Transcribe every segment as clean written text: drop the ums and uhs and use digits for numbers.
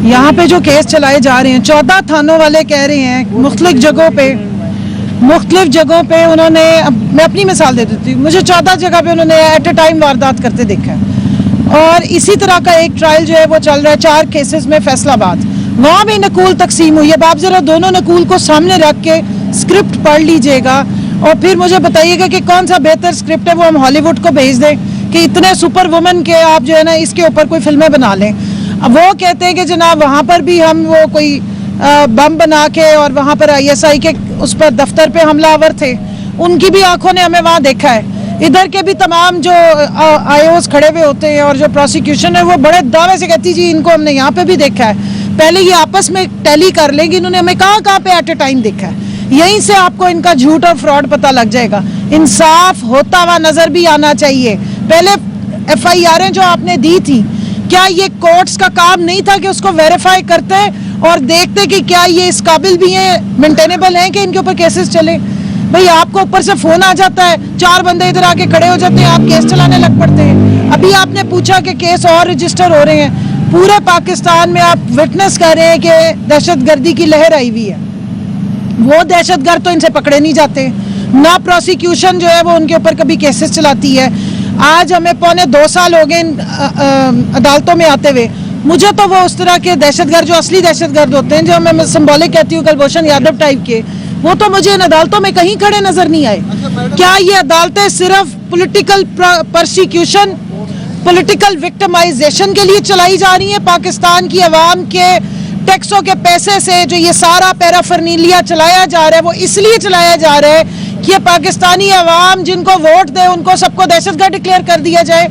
यहाँ पे जो केस चलाए जा रहे हैं 14 थानों वाले कह रहे हैं मुख्तलिफ जगहों पे उन्होंने, मैं अपनी मिसाल दे देती हूँ, मुझे 14 जगह पे उन्होंने एट ए टाइम वारदात करते देखा है। और इसी तरह का एक ट्रायल जो है वो चल रहा है 4 केसेस में फैसलाबाद, वहाँ भी नकूल तकसीम हुई है। आप जरा दोनों नकूल को सामने रख के स्क्रिप्ट पढ़ लीजिएगा और फिर मुझे बताइएगा कि कौन सा बेहतर स्क्रिप्ट है, वो हम हॉलीवुड को भेज दें कि इतने सुपर वुमेन के आप जो है ना इसके ऊपर कोई फिल्में बना लें। अब वो कहते हैं कि जनाब वहाँ पर भी हम वो कोई बम बना के और वहाँ पर ISI के उस पर दफ्तर पे हमलावर थे, उनकी भी आंखों ने हमें वहाँ देखा है। इधर के भी तमाम जो IOs खड़े हुए होते हैं और जो प्रोसिक्यूशन है वो बड़े दावे से कहती जी इनको हमने यहाँ पे भी देखा है। पहले ये आपस में टैली कर लेंगे, इन्होंने हमें कहाँ पे एट ए टाइम देखा है। यहीं से आपको इनका झूठ और फ्रॉड पता लग जाएगा। इंसाफ होता हुआ नजर भी आना चाहिए। पहले FIR जो आपने दी थी, क्या ये कोर्ट्स का काम नहीं था कि उसको वेरीफाई करते और देखते कि क्या ये इस काबिल भी हैं, मेंटेनेबल हैं कि इनके ऊपर केसेस चले। भाई आपको ऊपर से फोन आ जाता है, 4 बंदे इधर आके खड़े हो जाते हैं, आप केस चलाने लग पड़ते हैं। अभी आपने पूछा कि केस और रजिस्टर हो रहे हैं। पूरे पाकिस्तान में आप विटनेस कर रहे हैं कि दहशतगर्दी की लहर आई हुई है। वो दहशतगर्द तो इनसे पकड़े नहीं जाते, ना प्रोसिक्यूशन जो है वो उनके ऊपर कभी केसेस चलाती है। आज हमें पौने 2 साल हो गए अदालतों में आते हुए। मुझे तो वो उस तरह के दहशतगर्द जो असली दहशतगर्द होते हैं, जो मैं सिंबॉलिक कहती हूँ कुलभूषण यादव टाइप के, वो तो मुझे इन अदालतों में कहीं खड़े नजर नहीं आए। क्या ये अदालतें सिर्फ पॉलिटिकल परसिक्यूशन, पॉलिटिकल विक्टिमाइजेशन के लिए चलाई जा रही हैं? पाकिस्तान की आवाम के टैक्सों के पैसे से जो ये सारा पैराफर्नीलिया चलाया जा रहा है, वो इसलिए चलाया जा रहा है कि पाकिस्तानी अवाम जिनको वोट दे उनको सबको दहशतगर्द डिक्लेयर कर दिया जाए,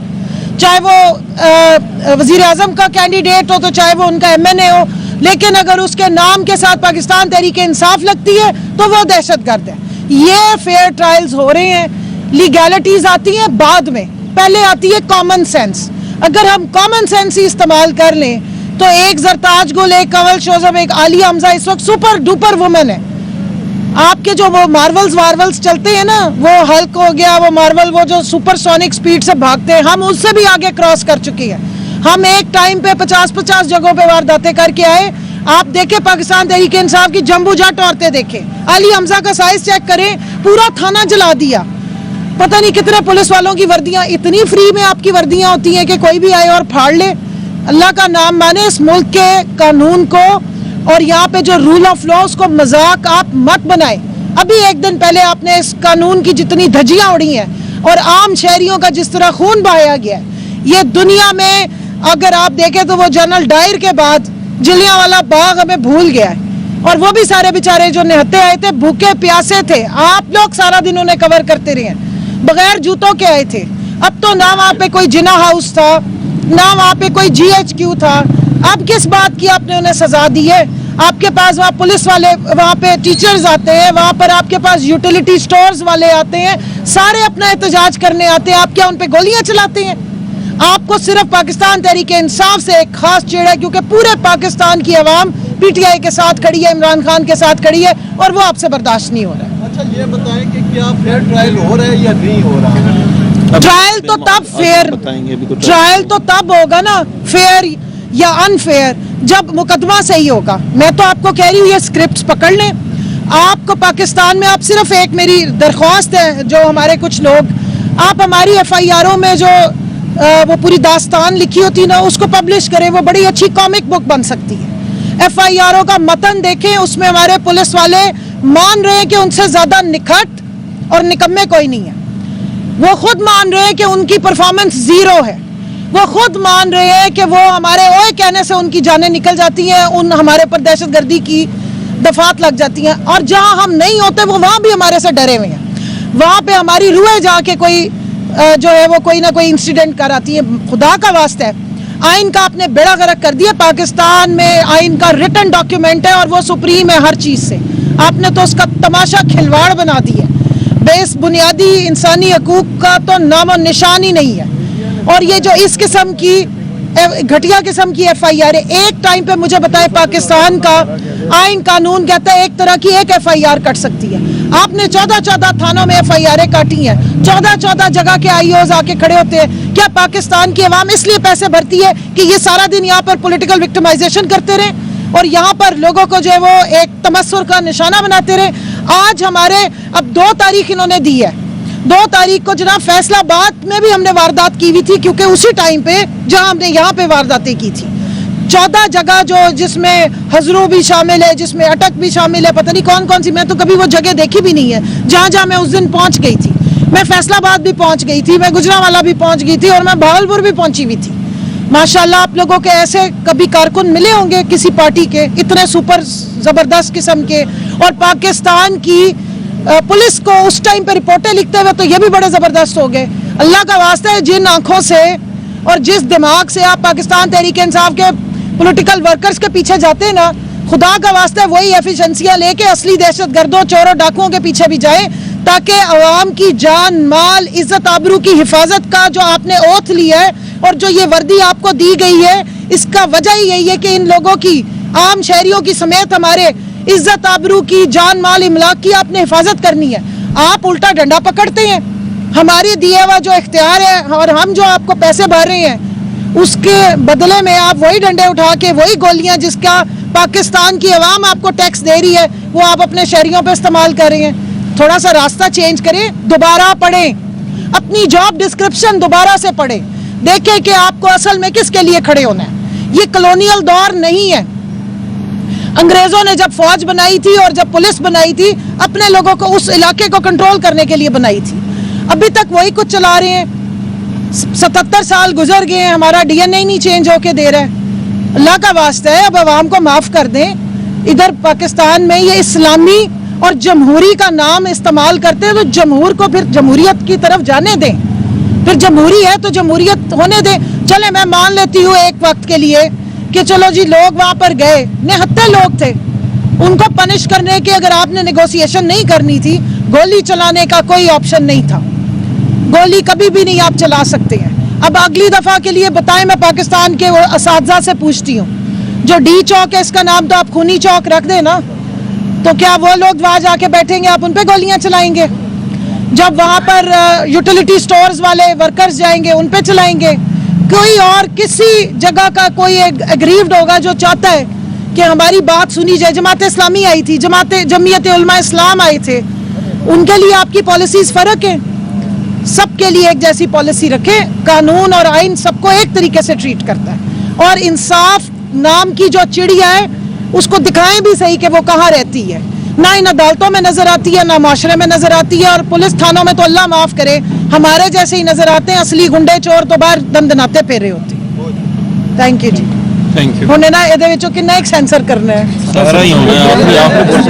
चाहे वो वजीर आजम का कैंडिडेट हो तो चाहे वो उनका MNA हो। लेकिन अगर उसके नाम के साथ पाकिस्तान तहरीके इंसाफ लगती है तो वो दहशतगर्द है। ये फेयर ट्रायल्स हो रहे हैं, लीगैलिटीज आती हैं बाद में, पहले आती है कॉमन सेंस। अगर हम कॉमन सेंस ही इस्तेमाल कर लें तो एक जरताज गुल, एक कंवल शोजब, एक आलिया हमजा इस वक्त सुपर डुपर वुमेन है। आपके जो वो मार्वल्स चलते हैं ना, वो हल्क हो गया, वो मार्वल, वो जो सुपरसोनिक स्पीड से भागते हैं, हम उससे भी आगे क्रॉस कर चुके हैं। हम एक टाइम पे 50-50 जगहों पे वारदातें करके आए। आप देखें पाकिस्तान तहरीके इंसाफ की जम्बू जाट औरतें देखें, आली हमजा का साइज चेक करें, पूरा थाना जला दिया। पता नहीं कितने पुलिस वालों की वर्दियां, इतनी फ्री में आपकी वर्दियां होती हैं कि कोई भी आए और फाड़ ले। अल्लाह का नाम माने, इस मुल्क के कानून को और यहाँ पे जो रूल ऑफ लॉ उसको मजाक आप मत बनाए। अभी एक दिन पहले आपने इस कानून की जितनी धज्जियां उड़ी हैं और आम शहरियों का जिस तरह खून बहाया गया है, ये दुनिया में अगर आप देखें तो वो जनरल डायर के बाद जलियांवाला बाग हमें भूल गया है। और वो भी सारे बेचारे जो निहत्ते आए थे, भूखे प्यासे थे। आप लोग सारा दिन उन्हें कवर करते रहे, बगैर जूतों के आए थे। अब तो ना वहाँ पे कोई जिना हाउस था, ना वहाँ पे कोई GHQ था। अब किस बात की आपने उन्हें सजा दी है? आपके पास वहाँ पुलिस वाले, वहाँ पे टीचर्स आते हैं, वहाँ पर आपके पास यूटिलिटी स्टोर्स वाले आते हैं, सारे अपना एहतजाज करने आते हैं। आप क्या उन पे गोलियां चलाते हैं? आपको सिर्फ पाकिस्तान तहरीके इंसाफ से एक खास चिड़ है, क्योंकि पूरे पाकिस्तान की आवाम PTI के साथ खड़ी है, इमरान खान के साथ खड़ी है, और वो आपसे बर्दाश्त नहीं हो रहा है। अच्छा ये बताएं कि क्या फेयर ट्रायल हो रहा है या नहीं हो रहा है? ट्रायल तो तब फेयर, ट्रायल तो तब होगा ना फेयर या अनफेयर जब मुकदमा सही होगा। मैं तो आपको कह रही हूँ ये स्क्रिप्ट्स पकड़ लें। आपको पाकिस्तान में, आप सिर्फ एक मेरी दरख्वास्त है, जो हमारे कुछ लोग, आप हमारी FIRों में जो वो पूरी दास्तान लिखी होती ना, उसको पब्लिश करें। वो बड़ी अच्छी कॉमिक बुक बन सकती है। FIRों का मतन देखें, उसमें हमारे पुलिस वाले मान रहे हैं कि उनसे ज्यादा निखट और निकम्मे कोई नहीं है। वो खुद मान रहे हैं कि उनकी परफॉर्मेंस 0 है। वो खुद मान रहे हैं कि वो हमारे ओए कहने से उनकी जानें निकल जाती हैं, उन हमारे पर दहशतगर्दी की दफात लग जाती हैं। और जहां हम नहीं होते वो वहां भी हमारे से डरे हुए हैं। वहां पे हमारी रूहें जाके कोई जो है वो कोई ना कोई इंसिडेंट कराती है। खुदा का वास्ता है, आइन का आपने बेड़ा गर्क कर दिया। पाकिस्तान में आइन का रिटन डॉक्यूमेंट है और वो सुप्रीम है हर चीज से। आपने तो उसका तमाशा खिलवाड़ बना दिया। बेस बुनियादी इंसानी हकूक का तो नामो निशान ही नहीं है। और ये जो इस किस्म की घटिया किस्म की FIR है। एक टाइम पे मुझे बताए पाकिस्तान का आइन कानून कहता है एक तरह की एक FIR कट सकती है। आपने 14 थानों में FIR काटी हैं, 14 जगह के IOs आके खड़े होते हैं। क्या पाकिस्तान की अवाम इसलिए पैसे भरती है कि ये सारा दिन यहाँ पर पॉलिटिकल विक्टिमाइजेशन करते रहें और यहाँ पर लोगों को जो है वो एक तमस्सुर का निशाना बनाते रहें। आज हमारे अब 2 तारीख इन्होंने दी है, 2 तारीख को जनाब फैसलाबाद में भी हमने वारदात की हुई थी, क्योंकि उसी टाइम पे जहां हमने यहाँ पे वारदातें की थी। 14 जगह जो जिसमें हजरू भी शामिल है, जिसमें अटक भी शामिल है, पता नहीं कौन कौन सी, मैं तो कभी वो जगह देखी भी नहीं है जहां जहां मैं उस दिन पहुंच गई थी। मैं फैसलाबाद भी पहुंच गई थी, मैं गुजरांवाला भी पहुंच गई थी और मैं बहावलपुर भी पहुंची हुई थी। माशाल्लाह आप लोगों के ऐसे कभी कारकुन मिले होंगे किसी पार्टी के, इतने सुपर जबरदस्त किस्म के, और पाकिस्तान की पुलिस को उस टाइम पे रिपोर्टें लिखते हुए तो ये भी बड़े जबरदस्त हो गए। अल्लाह का वास्ता है, जिन आंखों से और जिस दिमाग से आप पाकिस्तान तहरीक इंसाफ के पॉलिटिकल वर्कर्स के पीछे जाते हैं ना, खुदा का वास्ता है वही एफिशिएंसियां लेके असली दहशतगर्दों, चोरों, डाकुओं के पीछे भी जाए, ताकि अवाम की जान, माल, इज्जत, आबरू की हिफाजत का जो आपने ओथ लिया है और जो ये वर्दी आपको दी गई है, इसका वजह ही यही है कि इन लोगों की, आम शहरियों की समेत हमारे इज्जत, आबरू की, जान, माल, इमलाक की आपने हिफाजत करनी है। आप उल्टा डंडा पकड़ते हैं। हमारी दिया हुआ जो इख्तियार है और हम जो आपको पैसे भर रहे हैं, उसके बदले में आप वही डंडे उठा के, वही गोलियां जिसका पाकिस्तान की अवाम आपको टैक्स दे रही है, वो आप अपने शहरियों पे इस्तेमाल कर रहे हैं। थोड़ा सा रास्ता चेंज करें, दोबारा पढ़ें, अपनी जॉब डिस्क्रिप्शन दोबारा से पढ़ें, देखें कि आपको असल में किसके लिए खड़े होना है। ये कॉलोनियल दौर नहीं है। अंग्रेजों ने जब फौज बनाई थी और जब पुलिस बनाई थी, अपने लोगों को उस इलाके को कंट्रोल करने के लिए बनाई थी। अभी तक वही कुछ चला रहे हैं। 77 साल गुजर गए हैं, हमारा DNA नहीं चेंज होके दे रहा है। अल्लाह का वास्ता है, अब अवाम को माफ कर दें। इधर पाकिस्तान में ये इस्लामी और जमहूरी का नाम इस्तेमाल करते हैं, तो जमहूर को फिर जमहूरियत की तरफ जाने दें। फिर जमहूरी है तो जमहूरियत होने दें। चले, मैं मान लेती हूँ एक वक्त के लिए कि चलो जी, लोग वहां पर गए, निहत्थे लोग थे, उनको पनिश करने की अगर आपने नेगोशिएशन नहीं करनी थी, गोली चलाने का कोई ऑप्शन नहीं था। गोली कभी भी नहीं आप चला सकते हैं। अब अगली दफा के लिए बताएं, मैं पाकिस्तान के वो असातिज़ा से पूछती हूँ, जो D चौक है, इसका नाम तो आप खूनी चौक रख दें ना, तो क्या वो लोग वहां जाके बैठेंगे, आप उन पे गोलियां चलाएंगे? जब वहां पर यूटिलिटी स्टोर्स वाले वर्कर्स जाएंगे, उन पे चलाएंगे? कोई और किसी जगह का कोई एग्रीव्ड होगा जो चाहता है कि हमारी बात सुनी जाए। जमात इस्लामी आई थी, जमीयत उलमा इस्लाम आए थे, उनके लिए आपकी पॉलिसीज फर्क है। सबके लिए एक जैसी पॉलिसी रखें। कानून और आइन सबको एक तरीके से ट्रीट करता है, और इंसाफ नाम की जो चिड़िया है उसको दिखाएं भी सही कि वो कहाँ रहती है। ना इन अदालतों में नजर आती है, ना माशरे में नजर आती है, और पुलिस थानों में तो अल्लाह माफ करे हमारे जैसे ही नजर आते हैं। असली गुंडे चोर तो बाहर दंदनाते फिर रहे होते। थैंक यू जी। Thank you. हुणे ना ਇਹਦੇ ਵਿੱਚੋਂ ਕਿੰਨਾ ਇੱਕ ਸੈਂਸਰ करना है। सारा ही होना है, आपने